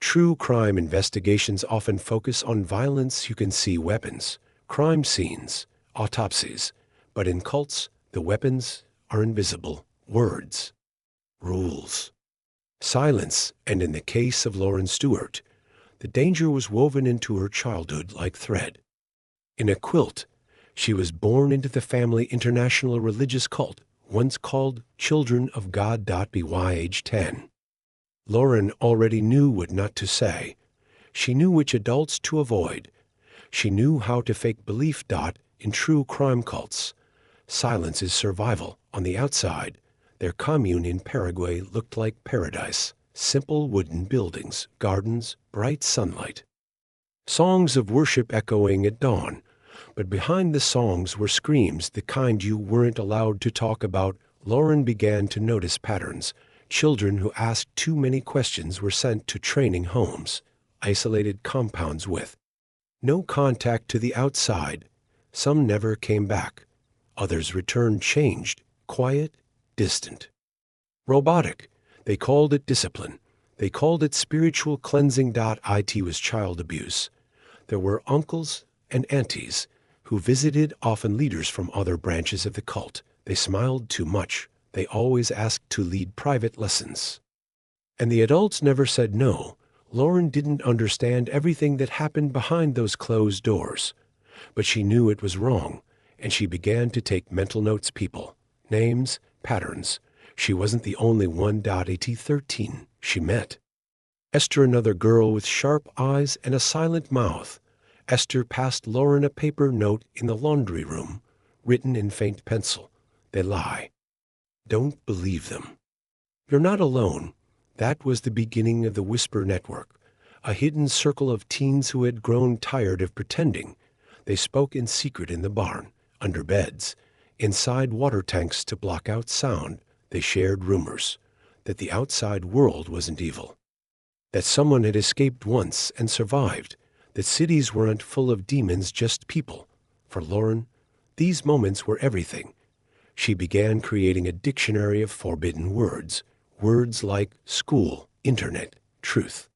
True crime investigations often focus on violence. You can see weapons, crime scenes, autopsies. But in cults, the weapons are invisible. Words, rules, silence, and in the case of Lauren Stewart, the danger was woven into her childhood like thread. In a quilt, she was born into the family international religious cult, once called Children of God. By age 10. Lauren already knew what not to say. She knew which adults to avoid. She knew how to fake belief. In true crime cults, silence is survival. On the outside, their commune in Paraguay looked like paradise. Simple wooden buildings, gardens, bright sunlight. Songs of worship echoing at dawn. But behind the songs were screams, the kind you weren't allowed to talk about. Lauren began to notice patterns. Children who asked too many questions were sent to training homes, isolated compounds with no contact to the outside. Some never came back. Others returned changed, quiet, distant, robotic. They called it discipline. They called it spiritual cleansing. It was child abuse. There were uncles and aunties who visited, often leaders from other branches of the cult. They smiled too much. They always asked to lead private lessons. And the adults never said no. Lauren didn't understand everything that happened behind those closed doors. But she knew it was wrong, and she began to take mental notes. People, names, patterns. She wasn't the only one. At 13, she met Esther, another girl with sharp eyes and a silent mouth. Esther passed Lauren a paper note in the laundry room, written in faint pencil. They lie. Don't believe them. You're not alone. That was the beginning of the Whisper Network, a hidden circle of teens who had grown tired of pretending. They spoke in secret in the barn, under beds, inside water tanks to block out sound. They shared rumors that the outside world wasn't evil, that someone had escaped once and survived, that cities weren't full of demons, just people. For Lauren, these moments were everything. She began creating a dictionary of forbidden words, words like school, internet, truth,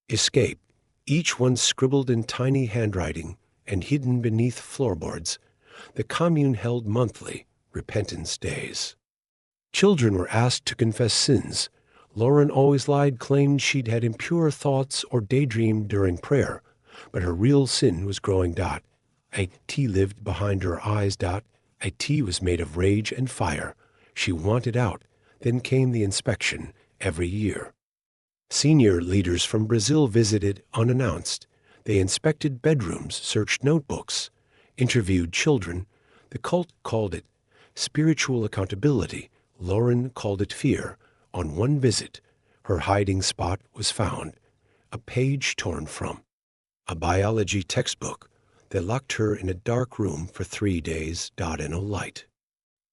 escape, each one scribbled in tiny handwriting and hidden beneath floorboards. The commune held monthly repentance days. Children were asked to confess sins. Lauren always lied, claimed she'd had impure thoughts or daydreamed during prayer, but her real sin was growing. It lived behind her eyes. It was made of rage and fire. She wanted out. Then came the inspection every year. Senior leaders from Brazil visited unannounced. They inspected bedrooms, searched notebooks, interviewed children. The cult called it spiritual accountability. Lauren called it fear. On one visit, her hiding spot was found, a page torn from a biology textbook. They locked her in a dark room for 3 days. And no light,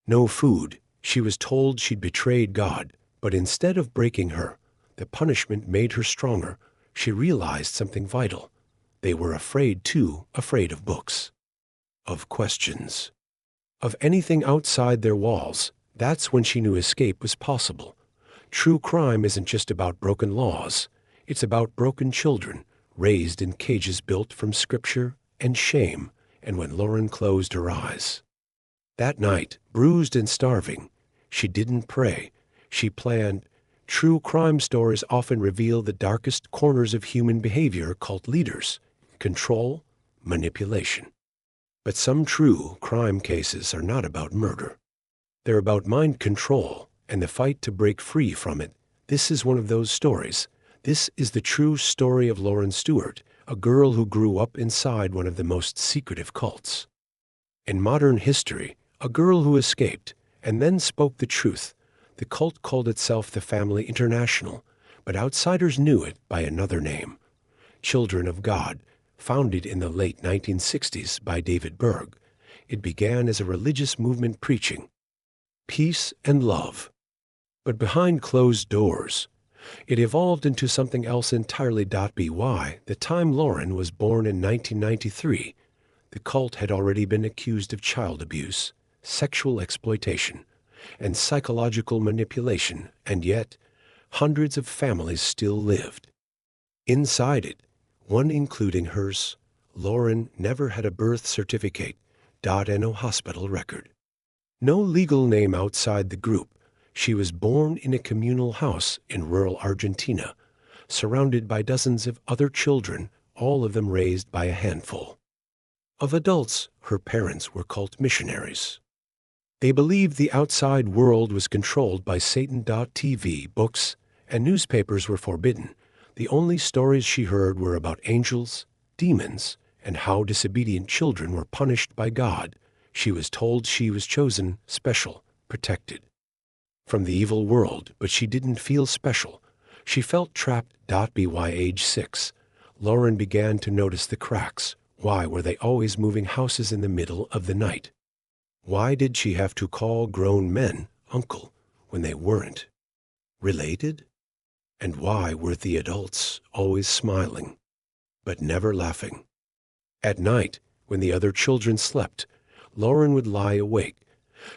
no food. She was told she'd betrayed God, but instead of breaking her, the punishment made her stronger. She realized something vital. They were afraid too, afraid of books, of questions, of anything outside their walls. That's when she knew escape was possible. True crime isn't just about broken laws. It's about broken children, raised in cages built from scripture and shame. And when Lauren closed her eyes that night, bruised and starving, she didn't pray. She planned. True crime stories often reveal the darkest corners of human behavior. Cult leaders, control, manipulation. But some true crime cases are not about murder. They're about mind control and the fight to break free from it. This is one of those stories. This is the true story of Lauren Stewart, a girl who grew up inside one of the most secretive cults in modern history, a girl who escaped and then spoke the truth. The cult called itself the Family International, but outsiders knew it by another name, Children of God, founded in the late 1960s by David Berg. It began as a religious movement preaching peace and love. But behind closed doors, it evolved into something else entirely. By the time Lauren was born in 1993, the cult had already been accused of child abuse, sexual exploitation, and psychological manipulation, and yet hundreds of families still lived Inside it, one including hers, Lauren never had a birth certificate, no hospital record. No legal name outside the group. She was born in a communal house in rural Argentina, surrounded by dozens of other children, all of them raised by a handful of adults. Her parents were cult missionaries. They believed the outside world was controlled by Satan. TV, books, and newspapers were forbidden. The only stories she heard were about angels, demons, and how disobedient children were punished by God. She was told she was chosen, special, protected from the evil world, but she didn't feel special. She felt trapped. By age 6, Lauren began to notice the cracks. Why were they always moving houses in the middle of the night? Why did she have to call grown men uncle when they weren't related? And why were the adults always smiling, but never laughing? At night, when the other children slept, Lauren would lie awake.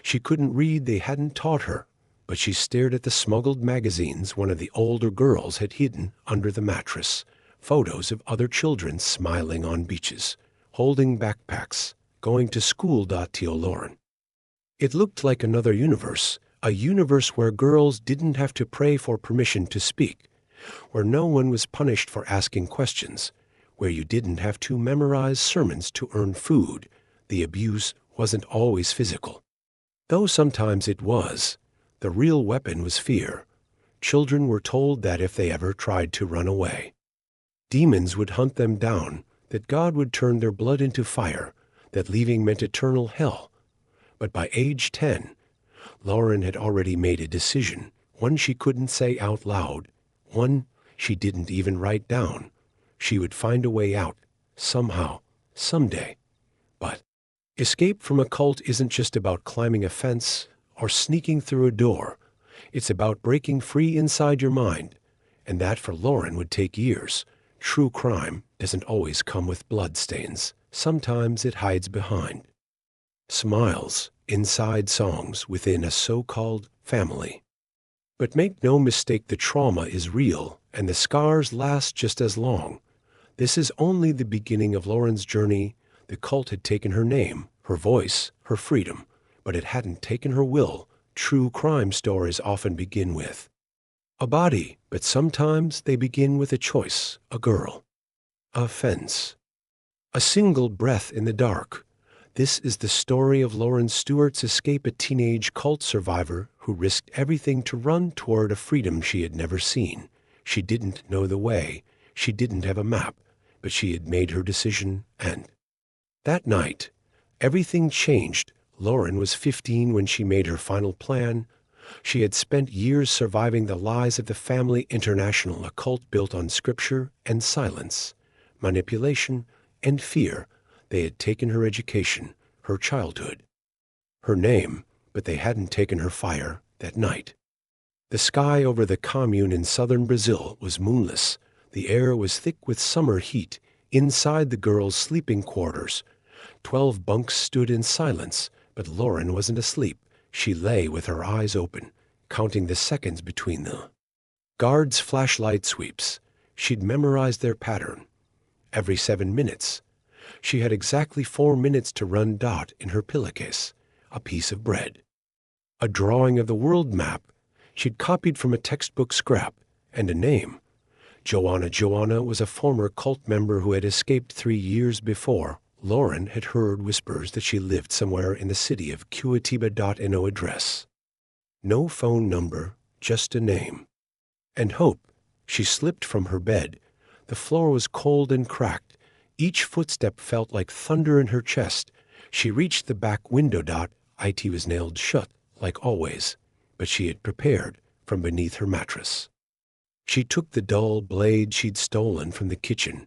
She couldn't read, they hadn't taught her, but she stared at the smuggled magazines one of the older girls had hidden under the mattress. Photos of other children smiling on beaches, holding backpacks, going to school. Lauren. It looked like another universe, a universe where girls didn't have to pray for permission to speak, where no one was punished for asking questions, where you didn't have to memorize sermons to earn food. The abuse wasn't always physical, though sometimes it was. The real weapon was fear. Children were told that if they ever tried to run away, demons would hunt them down, that God would turn their blood into fire, that leaving meant eternal hell. But by age 10, Lauren had already made a decision, one she couldn't say out loud, one she didn't even write down. She would find a way out, somehow, someday. But escape from a cult isn't just about climbing a fence or sneaking through a door. It's about breaking free inside your mind, and that for Lauren would take years. True crime doesn't always come with bloodstains. Sometimes it hides behind smiles, inside songs within a so-called family. But make no mistake, the trauma is real, and the scars last just as long. This is only the beginning of Lauren's journey. The cult had taken her name, her voice, her freedom, but it hadn't taken her will. True crime stories often begin with a body, but sometimes they begin with a choice, a girl, a fence, a single breath in the dark. This is the story of Lauren Stewart's escape, a teenage cult survivor who risked everything to run toward a freedom she had never seen. She didn't know the way, she didn't have a map, but she had made her decision, and that night, everything changed. Lauren was 15 when she made her final plan. She had spent years surviving the lies of the family international, a cult built on scripture and silence, manipulation and fear. They had taken her education, her childhood, her name, but they hadn't taken her fire. That night, the sky over the commune in southern Brazil was moonless. The air was thick with summer heat. Inside the girls' sleeping quarters, 12 bunks stood in silence, but Lauren wasn't asleep. She lay with her eyes open, counting the seconds between the guards' flashlight sweeps. She'd memorized their pattern. Every 7 minutes, she had exactly 4 minutes to run. In her pillowcase, a piece of bread, a drawing of the world map she'd copied from a textbook scrap, and a name. Joanna. Joanna was a former cult member who had escaped 3 years before. Lauren had heard whispers that she lived somewhere in the city of Curitiba. No address, no phone number, just a name and hope. She slipped from her bed. The floor was cold and cracked. Each footstep felt like thunder in her chest. She reached the back window. It was nailed shut, like always, but she had prepared from beneath her mattress. She took the dull blade she'd stolen from the kitchen.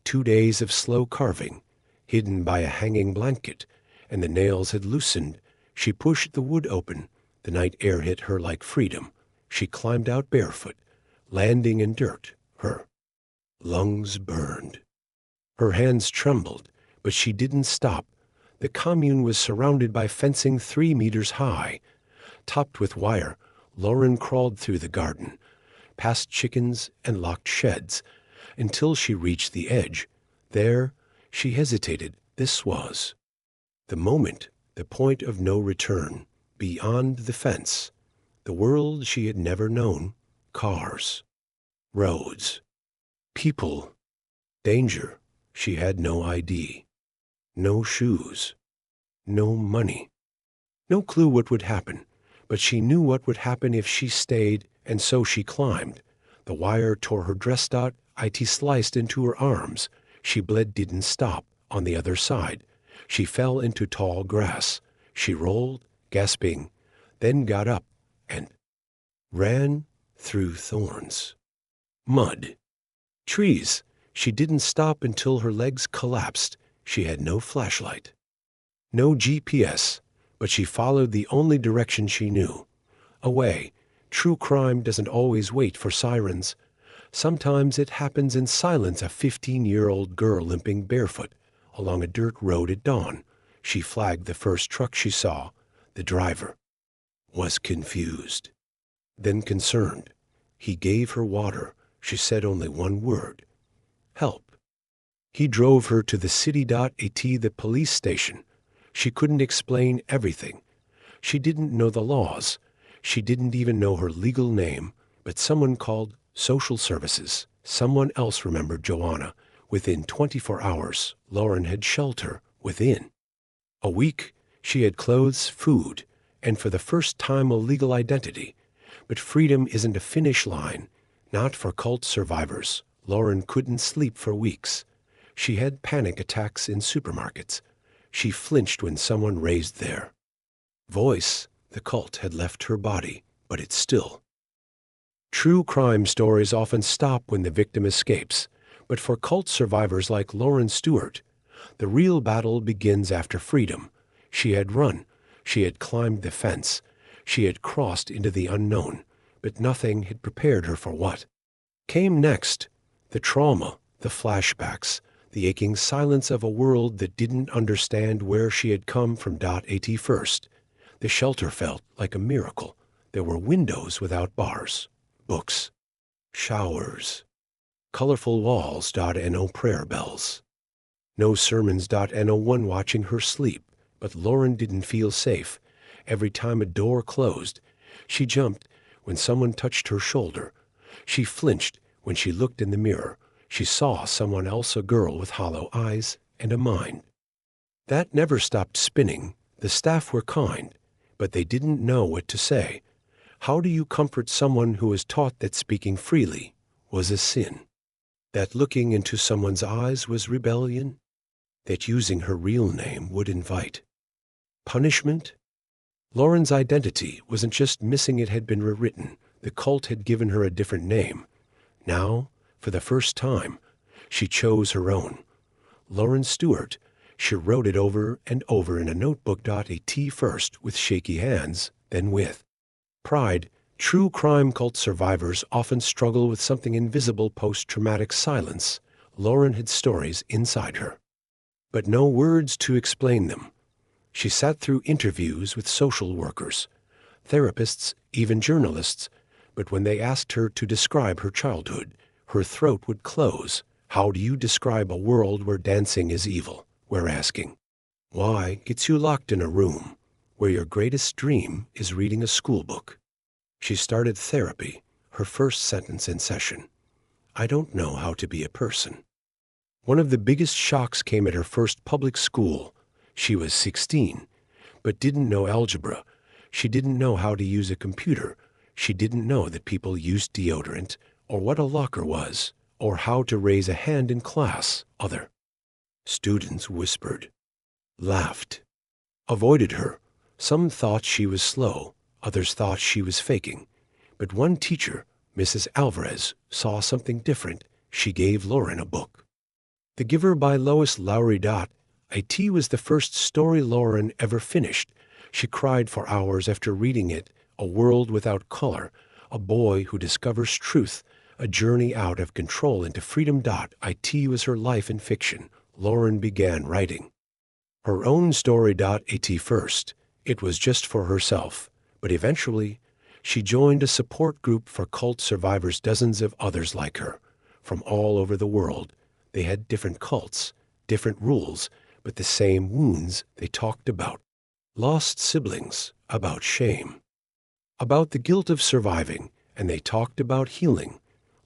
2 days of slow carving, hidden by a hanging blanket, and the nails had loosened. She pushed the wood open. The night air hit her like freedom. She climbed out barefoot, landing in dirt. Her lungs burned. Her hands trembled, but she didn't stop. The commune was surrounded by fencing 3 meters high, topped with wire. Lauren crawled through the garden, past chickens and locked sheds, until she reached the edge. There, she hesitated. This was the moment, the point of no return, beyond the fence, the world she had never known, cars, roads, people, danger. She had no ID, no shoes, no money, no clue what would happen, but she knew what would happen if she stayed, and so she climbed. The wire tore her dress. It sliced into her arms. She bled. Didn't stop. On the other side, she fell into tall grass. She rolled, gasping, then got up and ran through thorns, mud, trees. She didn't stop until her legs collapsed. She had no flashlight, no GPS, but she followed the only direction she knew, away. True crime doesn't always wait for sirens. Sometimes it happens in silence. A 15-year-old girl limping barefoot along a dirt road at dawn. She flagged the first truck she saw. The driver was confused, then concerned. He gave her water. She said only one word: help. He drove her to the city.at, the police station. She couldn't explain everything. She didn't know the laws. She didn't even know her legal name, but someone called social services. Someone else remembered Joanna. Within 24 hours, Lauren had shelter. Within a week, she had clothes, food, and for the first time a legal identity. But freedom isn't a finish line, not for cult survivors. Lauren couldn't sleep for weeks. She had panic attacks in supermarkets. She flinched when someone raised their voice. The cult had left her body, but it still. True crime stories often stop when the victim escapes, but for cult survivors like Lauren Stewart, the real battle begins after freedom. She had run. She had climbed the fence. She had crossed into the unknown, but nothing had prepared her for what came next. The trauma, the flashbacks, the aching silence of a world that didn't understand where she had come from. At first, the shelter felt like a miracle. There were windows without bars, books, showers, colorful walls. No prayer bells, no sermons. No one watching her sleep. But Lauren didn't feel safe. Every time a door closed, she jumped. When someone touched her shoulder, she flinched. When she looked in the mirror, she saw someone else, a girl with hollow eyes and a mind that never stopped spinning. The staff were kind, but they didn't know what to say. How do you comfort someone who was taught that speaking freely was a sin? That looking into someone's eyes was rebellion? That using her real name would invite punishment? Lauren's identity wasn't just missing, it had been rewritten. The cult had given her a different name. Now, for the first time, she chose her own. Lauren Stewart. She wrote it over and over in a notebook. At first with shaky hands, then with pride. True crime cult survivors often struggle with something invisible: post-traumatic silence. Lauren had stories inside her, but no words to explain them. She sat through interviews with social workers, therapists, even journalists, but when they asked her to describe her childhood, her throat would close. How do you describe a world where dancing is evil, where asking why gets you locked in a room, where your greatest dream is reading a school book? She started therapy. Her first sentence in session: I don't know how to be a person. One of the biggest shocks came at her first public school. She was 16, but didn't know algebra. She didn't know how to use a computer. She didn't know that people used deodorant, or what a locker was, or how to raise a hand in class. Other students whispered, laughed, avoided her. Some thought she was slow. Others thought she was faking. But one teacher, Mrs. Alvarez, saw something different. She gave Lauren a book, The Giver by Lois Lowry. It was the first story Lauren ever finished. She cried for hours after reading it. A world without color, a boy who discovers truth, a journey out of control into freedom. It was her life in fiction. Lauren began writing her own story. At first, it was just for herself, but eventually, she joined a support group for cult survivors, dozens of others like her, from all over the world. They had different cults, different rules, but the same wounds they talked about. Lost siblings, about shame, about the guilt of surviving, and they talked about healing.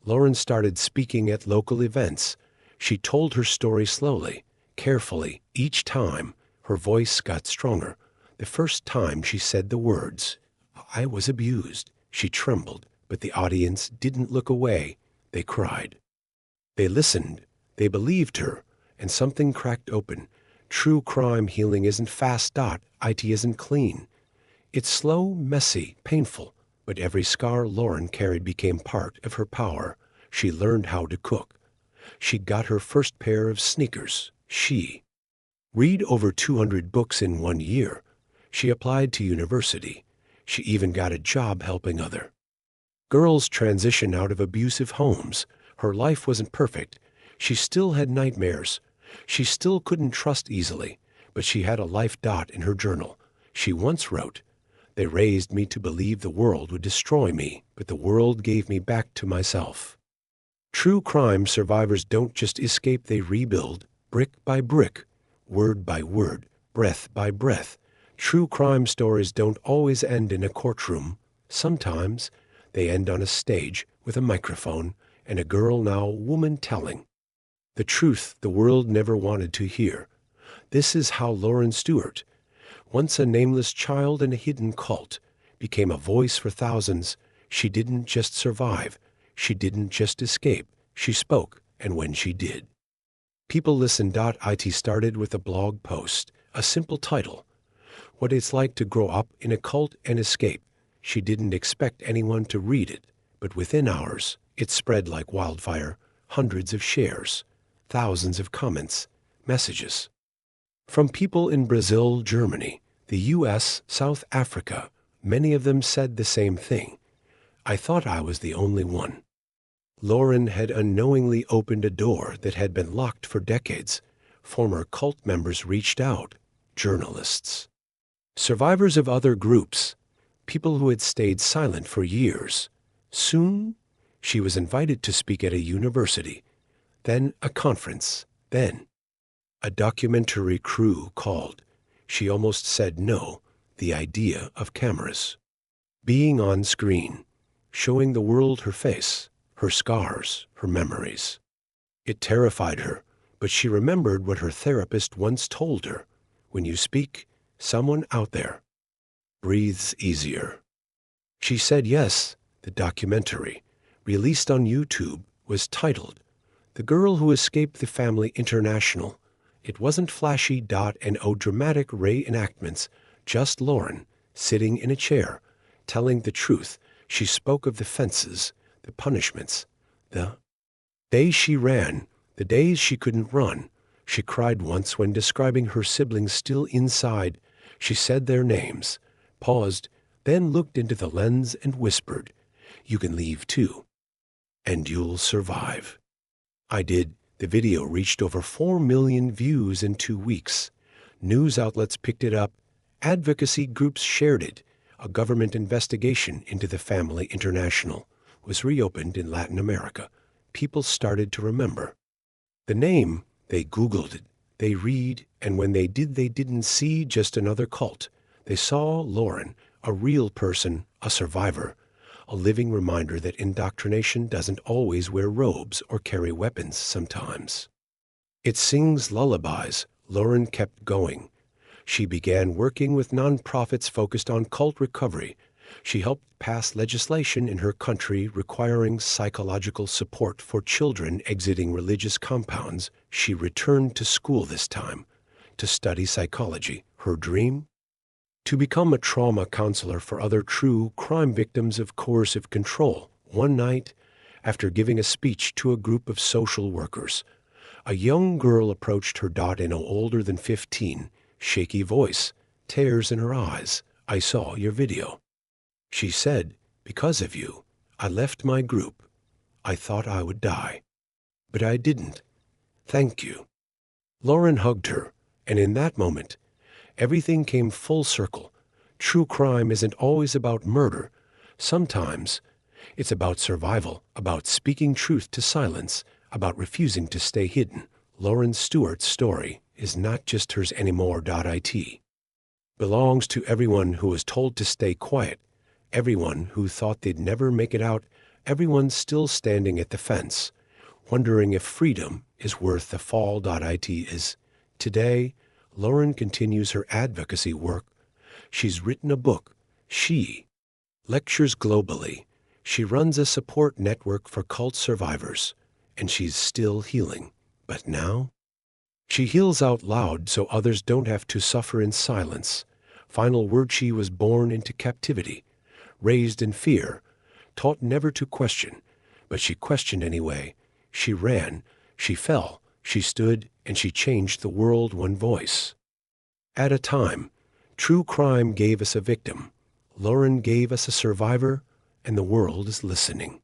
Lauren started speaking at local events. She told her story slowly, carefully. Each time, her voice got stronger. The first time she said the words, "I was abused," she trembled, but the audience didn't look away. They cried. They listened. They believed her, and something cracked open. True crime healing isn't fast. It isn't clean. It's slow, messy, painful, but every scar Lauren carried became part of her power. She learned how to cook. She got her first pair of sneakers. She read over 200 books in 1 year. She applied to university. She even got a job helping other girls transition out of abusive homes. Her life wasn't perfect. She still had nightmares. She still couldn't trust easily, but she had a life. In her journal, she once wrote, "They raised me to believe the world would destroy me, but the world gave me back to myself." True crime survivors don't just escape, they rebuild, brick by brick, word by word, breath by breath. True crime stories don't always end in a courtroom. Sometimes they end on a stage with a microphone and a girl, now woman, telling the truth the world never wanted to hear. This is how Lauren Stewart, once a nameless child in a hidden cult, became a voice for thousands. She didn't just survive. She didn't just escape. She spoke, and when she did, people listened. It started with a blog post, a simple title, "What It's Like to Grow Up in a Cult and Escape." She didn't expect anyone to read it, but within hours, it spread like wildfire. Hundreds of shares, thousands of comments, messages from people in Brazil, Germany, the US, South Africa. Many of them said the same thing. "I thought I was the only one." Lauren had unknowingly opened a door that had been locked for decades. Former cult members reached out, journalists, survivors of other groups, people who had stayed silent for years. Soon, she was invited to speak at a university, then a conference, then a documentary crew called. She almost said no. The idea of cameras, being on screen, showing the world her face, her scars, her memories. It terrified her, but she remembered what her therapist once told her. When you speak, someone out there breathes easier. She said yes. The documentary, released on YouTube, was titled "The Girl Who Escaped the Family International." It wasn't flashy and dramatic reenactments, just Lauren, sitting in a chair, telling the truth. She spoke of the fences, the punishments, the days she ran, the days she couldn't run. She cried once when describing her siblings still inside. She said their names, paused, then looked into the lens and whispered, "You can leave too, and you'll survive." I did. The video reached over 4 million views in 2 weeks. News outlets picked it up. Advocacy groups shared it. A government investigation into the Family International was reopened in Latin America. People started to remember the name. They Googled it. They read, and when they did, they didn't see just another cult. They saw Lauren, a real person, a survivor, a living reminder that indoctrination doesn't always wear robes or carry weapons sometimes. It sings lullabies. Lauren kept going. She began working with nonprofits focused on cult recovery. She helped pass legislation in her country requiring psychological support for children exiting religious compounds. She returned to school this time to study psychology. Her dream? To become a trauma counselor for other true crime victims of coercive control. One night, after giving a speech to a group of social workers, a young girl approached her. No older than 15, shaky voice, tears in her eyes. "I saw your video," she said. "Because of you, I left my group. I thought I would die, but I didn't. Thank you." Lauren hugged her, and in that moment, everything came full circle. True crime isn't always about murder. Sometimes It's about survival, about speaking truth to silence, about refusing to stay hidden. Lauren Stewart's story is not just hers anymore. It belongs to everyone who was told to stay quiet, everyone who thought they'd never make it out, everyone still standing at the fence, wondering if freedom is worth the fall. It is. Today, Lauren continues her advocacy work. She's written a book. She lectures globally. She runs a support network for cult survivors, and she's still healing. But now, she heals out loud so others don't have to suffer in silence. Final word: she was born into captivity, raised in fear, taught never to question, but she questioned anyway. She ran, she fell, she stood, and she changed the world one voice at a time. True crime gave us a victim. Lauren gave us a survivor, and the world is listening.